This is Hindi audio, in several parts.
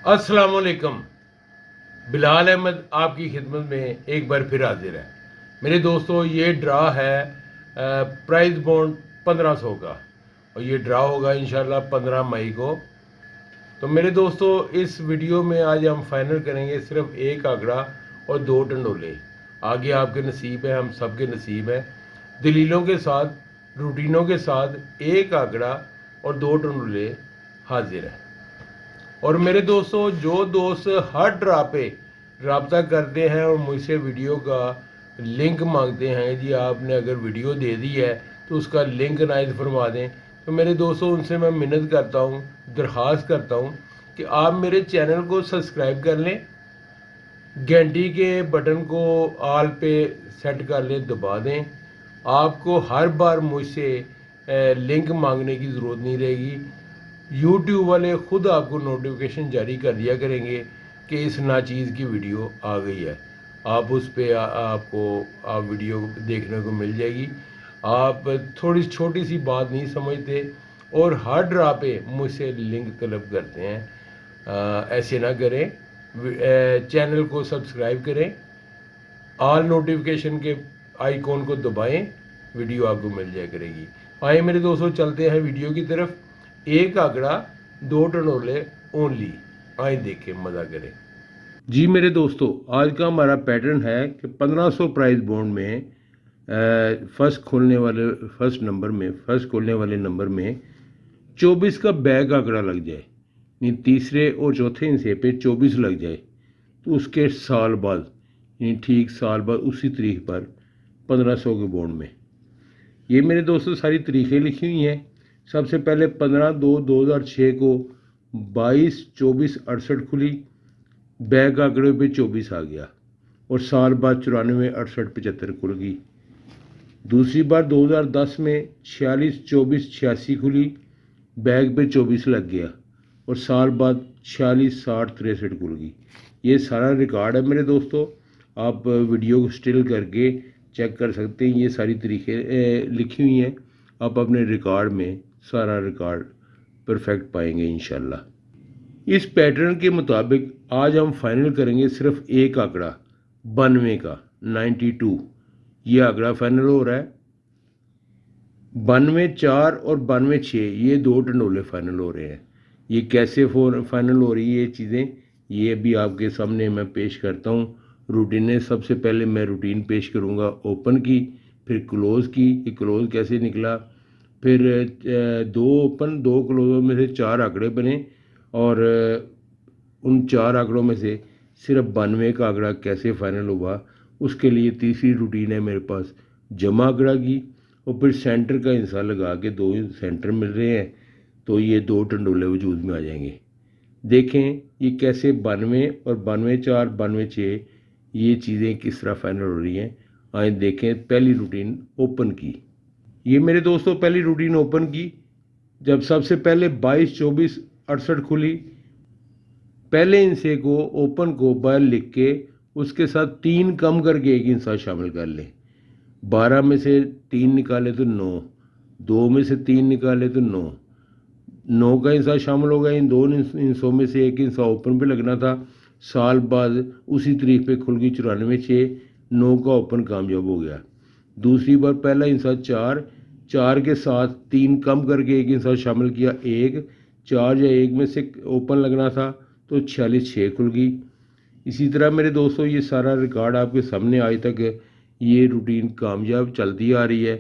अस्सलाम वालेकुम। बिलाल अहमद आपकी खिदमत में एक बार फिर हाजिर है। मेरे दोस्तों, ये ड्रा है प्राइज बॉन्ड 1500 का, और ये ड्रा होगा इंशाल्लाह 15 मई को। तो मेरे दोस्तों, इस वीडियो में आज हम फाइनल करेंगे सिर्फ एक आंकड़ा और दो टंडोले। आगे आपके नसीब है, हम सबके नसीब है। दलीलों के साथ, रूटीनों के साथ एक आंकड़ा और दो टंडोले हाजिर है। और मेरे दोस्तों, जो दोस्त हर ड्रा पे रब्ता करते हैं और मुझसे वीडियो का लिंक मांगते हैं, जी आपने अगर वीडियो दे दी है तो उसका लिंक नायत फरमा दें, तो मेरे दोस्तों उनसे मैं मिन्नत करता हूँ, दरख्वास्त करता हूँ कि आप मेरे चैनल को सब्सक्राइब कर लें, घंटी के बटन को ऑल पे सेट कर लें, दबा दें। आपको हर बार मुझसे लिंक मांगने की ज़रूरत नहीं रहेगी। यूट्यूब वाले ख़ुद आपको नोटिफिकेशन जारी कर दिया करेंगे कि इस नाचीज़ की वीडियो आ गई है। आप उस पर आप वीडियो देखने को मिल जाएगी। आप थोड़ी छोटी सी बात नहीं समझते और हर ड्रा पे मुझसे लिंक तलब करते हैं। ऐसे ना करें। चैनल को सब्सक्राइब करें, ऑल नोटिफिकेशन के आइकॉन को दबाएं, वीडियो आपको मिल जाया करेगी। आए मेरे दोस्तों, चलते हैं वीडियो की तरफ। एक आंकड़ा, दो टंडोले ओनली। आए देखें, मज़ा करें। जी मेरे दोस्तों, आज का हमारा पैटर्न है कि 1500 प्राइज बॉन्ड में फर्स्ट खोलने वाले नंबर में 24 का बैग आंकड़ा लग जाए, यानी तीसरे और चौथे हिस्से पे 24 लग जाए, तो उसके साल बाद, यानी ठीक साल बाद उसी तारीख पर 1500 के बॉन्ड में। ये मेरे दोस्तों सारी तारीखें लिखी हुई हैं। सबसे पहले 15/2/2006 को 22/24/68 खुली, बैग आंकड़े पे 24 आ गया, और साल बाद 94/68/75 खुल गई। दूसरी बार 2010 में 46/24/86 खुली, बैग पे 24 लग गया, और साल बाद 46/60/63 खुल गई। ये सारा रिकॉर्ड है मेरे दोस्तों, आप वीडियो को स्टिल करके चेक कर सकते हैं। ये सारी तरीक़े लिखी हुई हैं, आप अपने रिकॉर्ड में सारा रिकॉर्ड परफेक्ट पाएंगे इंशाल्लाह। इस पैटर्न के मुताबिक आज हम फाइनल करेंगे सिर्फ एक आंकड़ा 92 का, 92। ये आंकड़ा फाइनल हो रहा है। 92/4 और 92/6 ये दो टंडोले फाइनल हो रहे हैं। ये कैसे फाइनल हो रही है ये चीज़ें, ये भी आपके सामने मैं पेश करता हूँ। रूटीन, सबसे पहले मैं रूटीन पेश करूँगा ओपन की, फिर क्लोज़ की, कि क्लोज़ कैसे निकला, फिर दो ओपन दो क्लोज़ों में से चार आंकड़े बने, और उन चार आंकड़ों में से सिर्फ 92 का आंकड़ा कैसे फाइनल हुआ, उसके लिए तीसरी रूटीन है मेरे पास जमा आंकड़ा की, और फिर सेंटर का हिस्सा लगा के दो सेंटर मिल रहे हैं, तो ये दो टंडोले वजूद में आ जाएंगे। देखें ये कैसे 92 और 92/4 92/6 ये चीज़ें किस तरह फाइनल हो रही हैं। आए देखें पहली रूटीन ओपन की। ये मेरे दोस्तों पहली रूटीन ओपन की, जब सबसे पहले 22/24/68 खुली, पहले हिस्से को ओपन को बाहर लिख के उसके साथ 3 कम करके एक हिस्सा शामिल कर लें। 12 में से 3 निकाले तो 9, 2 में से 3 निकाले तो 9 का हिस्सा शामिल हो गया। इन दो हिस्सों में से एक हिस्सा ओपन पे लगना था, साल बाद उसी तारीख पे खुल गई 94/6, 9 का ओपन कामयाब हो गया। दूसरी बार पहला हिस्सा 4 के साथ 3 कम करके एक हिस्सा शामिल किया, 1, 4 या 1 में से ओपन लगना था, तो 46/6 खुल गई। इसी तरह मेरे दोस्तों ये सारा रिकॉर्ड आपके सामने आज तक ये रूटीन कामयाब चलती आ रही है,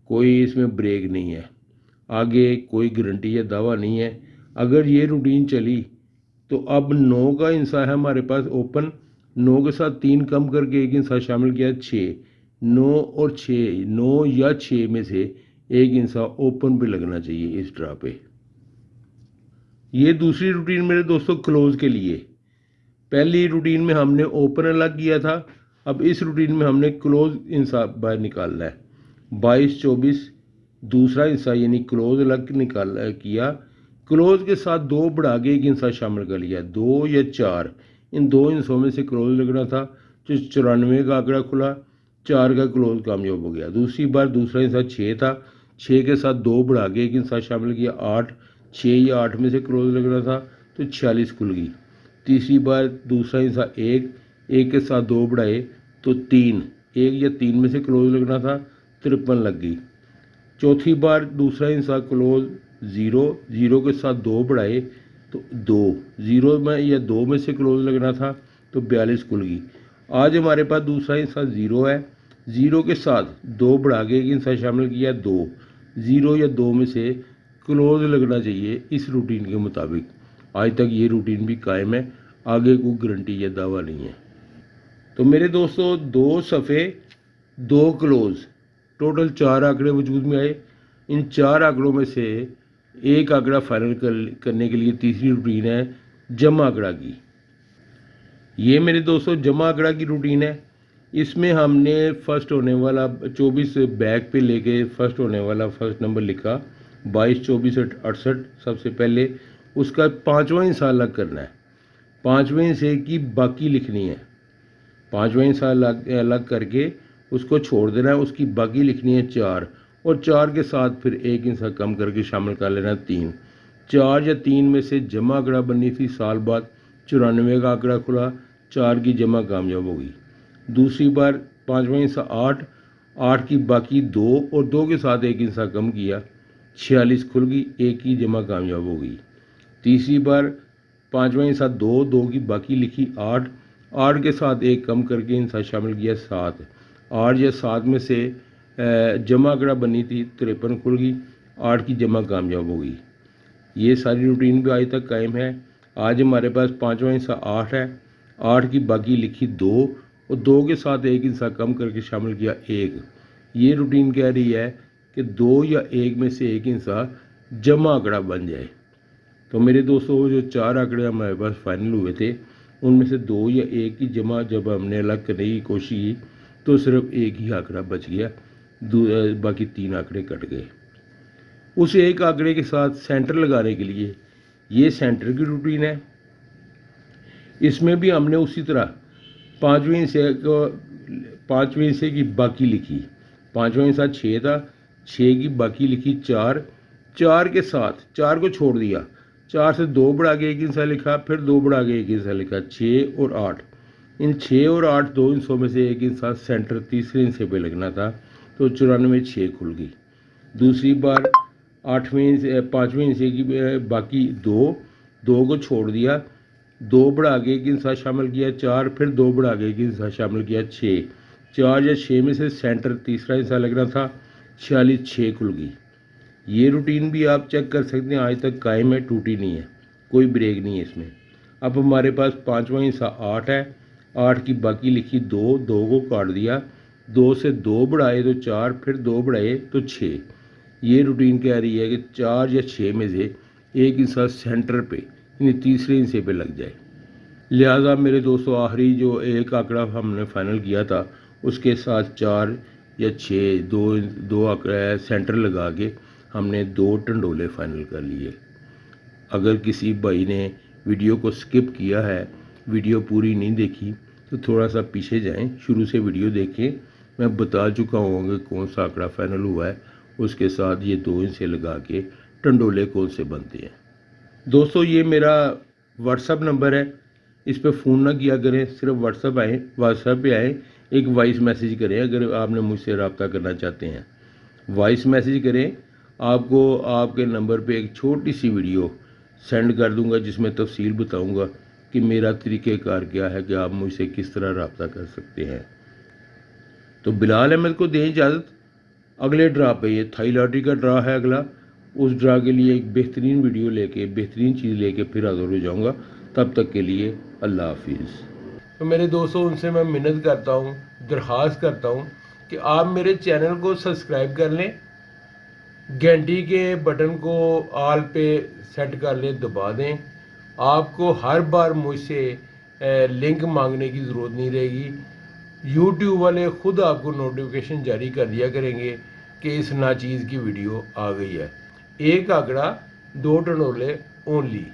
कोई इसमें ब्रेक नहीं है, आगे कोई गारंटी या दावा नहीं है। अगर ये रूटीन चली तो अब 9 का हिस्सा है हमारे पास ओपन, 9 के साथ 3 कम करके एक हिस्सा शामिल किया 6, 9 और 6, 9 या 6 में से एक हिस्सा ओपन पे लगना चाहिए इस ड्रा पे। ये दूसरी रूटीन मेरे दोस्तों क्लोज के लिए। पहली रूटीन में हमने ओपन अलग किया था, अब इस रूटीन में हमने क्लोज हिस्सा बाहर निकालना है। 22/24 दूसरा हिस्सा यानी क्लोज अलग किया, क्लोज के साथ 2 बढ़ा के एक हिस्सा शामिल कर लिया, 2 या 4, इन दो हिस्सों में से क्लोज लगना था, जो 94 का आंकड़ा खुला, 4 का क्लोज कामयाब हो गया। दूसरी बार दूसरा हिस्सा 6 था, 6 के साथ 2 बढ़ा के एक हिस्सा शामिल किया, 8, 6 या 8 में से क्लोज लगना था, तो 46 खुल गई। तीसरी बार दूसरा हिस्सा एक, एक के साथ दो बढ़ाए तो तीन, एक या तीन में से क्लोज लगना था, 53 लग गई। चौथी बार दूसरा हिस्सा क्लोज ज़ीरो, ज़ीरो के साथ दो बढ़ाए तो दो, ज़ीरो में या दो में से क्लोज लगना था तो 42 खुल गई। आज हमारे पास दूसरा हिस्सा ज़ीरो है, ज़ीरो के साथ दो बढ़ा के एक हिस्सा शामिल किया दो, ज़ीरो या दो में से क्लोज लगना चाहिए इस रूटीन के मुताबिक। आज तक ये रूटीन भी कायम है, आगे कोई गारंटी या दावा नहीं है। तो मेरे दोस्तों, दो सफ़े दो क्लोज, टोटल 4 आंकड़े वजूद में आए। इन 4 आंकड़ों में से एक आंकड़ा फाइनल करने के लिए तीसरी रूटीन है जमा आंकड़ा की। ये मेरे दोस्तों जमा आंकड़ा की रूटीन है। इसमें हमने फर्स्ट होने वाला 24 बैक पे लेके फर्स्ट होने वाला फर्स्ट नंबर लिखा 22, 24, 68 सबसे पहले। उसका 5वां हिस्सा अलग करना है, 5वें हिस्से की बाकी लिखनी है, 5वां हिस्सा अलग करके उसको छोड़ देना है, उसकी बाकी लिखनी है 4, और 4 के साथ फिर एक हिस्सा कम करके शामिल कर लेना 3। 4 या 3 में से जमा आंकड़ा बननी थी, साल बाद 94 का आंकड़ा खुला, 4 की जमा कामयाब हो गई। दूसरी बार 5वां हिस्सा 8, 8 की बाकी 2 और 2 के साथ एक हिस्सा कम किया, 46 खुल गई, 1 की जमा कामयाब हो गई। तीसरी बार 5वां हिस्सा 2, 2 की बाकी लिखी 8, 8 के साथ एक कम करके हिस्सा शामिल किया 7, 8 या 7 में से जमा आंकड़ा बनी थी 53 खुल गई, 8 की जमा कामयाब हो गई। ये सारी रूटीन भी आज तक कायम है। आज हमारे पास 5वां हिस्सा 8 है, 8 की बाकी लिखी 2 और 2 के साथ एक हिस्सा कम करके शामिल किया 1। ये रूटीन कह रही है कि 2 या 1 में से एक हिस्सा जमा आंकड़ा बन जाए। तो मेरे दोस्तों, जो 4 आंकड़े हमारे पास फाइनल हुए थे उनमें से 2 या 1 की जमा जब हमने अलग करने की कोशिश की तो सिर्फ एक ही आंकड़ा बच गया, बाकी 3 आंकड़े कट गए। उस एक आंकड़े के साथ सेंटर लगाने के लिए ये सेंटर की रूटीन है। इसमें भी हमने उसी तरह 5वें हिस्से की बाकी लिखी, 5वां हिस्सा 6 था, 6 की बाकी लिखी 4, 4 के साथ 4 को छोड़ दिया, 4 से 2 बढ़ा के एक हिस्सा लिखा, फिर 2 बढ़ा के एक हिस्सा लिखा, 6 और 8। इन 6 और 8 दो हिस्सों में से एक हिस्सा सेंटर तीसरे हिस्से पे लगना था, तो 94 6 खुल गई। दूसरी बार 5वें हिस्से की बाकी 2, 2 को छोड़ दिया, 2 बढ़ा के एक हिस्सा शामिल किया 4, फिर 2 बढ़ा के एक हिस्सा शामिल किया 6, 4 या 6 में से सेंटर तीसरा हिस्सा लगना था, 46 6 खुल गई। ये रूटीन भी आप चेक कर सकते हैं, आज तक कायम है, टूटी नहीं है, कोई ब्रेक नहीं है इसमें। अब हमारे पास 5वां हिस्सा 8 है, 8 की बाकी लिखी 2, 2 को काट दिया, 2 से 2 बढ़ाए तो 4, फिर 2 बढ़ाए तो 6। ये रूटीन कह रही है कि 4 या 6 में से एक हिस्सा सेंटर पे यानी तीसरे हिस्से पे लग जाए। लिहाजा मेरे दोस्तों, आखिरी जो एक आंकड़ा हमने फाइनल किया था उसके साथ 4 या 6 दो आंकड़ा सेंटर लगा के हमने 2 टंडोले फाइनल कर लिए। अगर किसी भाई ने वीडियो को स्किप किया है, वीडियो पूरी नहीं देखी, तो थोड़ा सा पीछे जाएं, शुरू से वीडियो देखें। मैं बता चुका हूँ कि कौन सा आंकड़ा फाइनल हुआ है, उसके साथ ये 2 हिस्से लगा के टंडोले कौन से बनते हैं। दोस्तों, ये मेरा व्हाट्सअप नंबर है, इस पर फ़ोन ना किया करें, सिर्फ व्हाट्सएप पे आएँ, एक वॉइस मैसेज करें अगर आपने मुझसे रब्ता करना चाहते हैं। वॉइस मैसेज करें, आपको आपके नंबर पे एक छोटी सी वीडियो सेंड कर दूंगा जिसमें तफसील बताऊंगा कि मेरा तरीक़ेकार क्या है, कि आप मुझसे किस तरह रब्ता कर सकते हैं। तो बिलाल अहमद को दें इजाज़त। अगले ड्रा पे, ये थाई लॉटरी का ड्रा है अगला, उस ड्रा के लिए एक बेहतरीन वीडियो लेके, बेहतरीन चीज़ लेके फिर हाज़िर हो जाऊँगा। तब तक के लिए अल्लाह हाफिज़। तो मेरे दोस्तों, उनसे मैं मिन्नत करता हूँ, दरख्वास्त करता हूँ कि आप मेरे चैनल को सब्सक्राइब कर लें, घंटी के बटन को ऑल पे सेट कर लें, दबा दें। आपको हर बार मुझसे लिंक मांगने की ज़रूरत नहीं रहेगी। यूट्यूब वाले ख़ुद आपको नोटिफिकेशन जारी कर दिया करेंगे कि इस नाचीज़ की वीडियो आ गई है। एक आंकड़ा 2 टंडोले ओनली।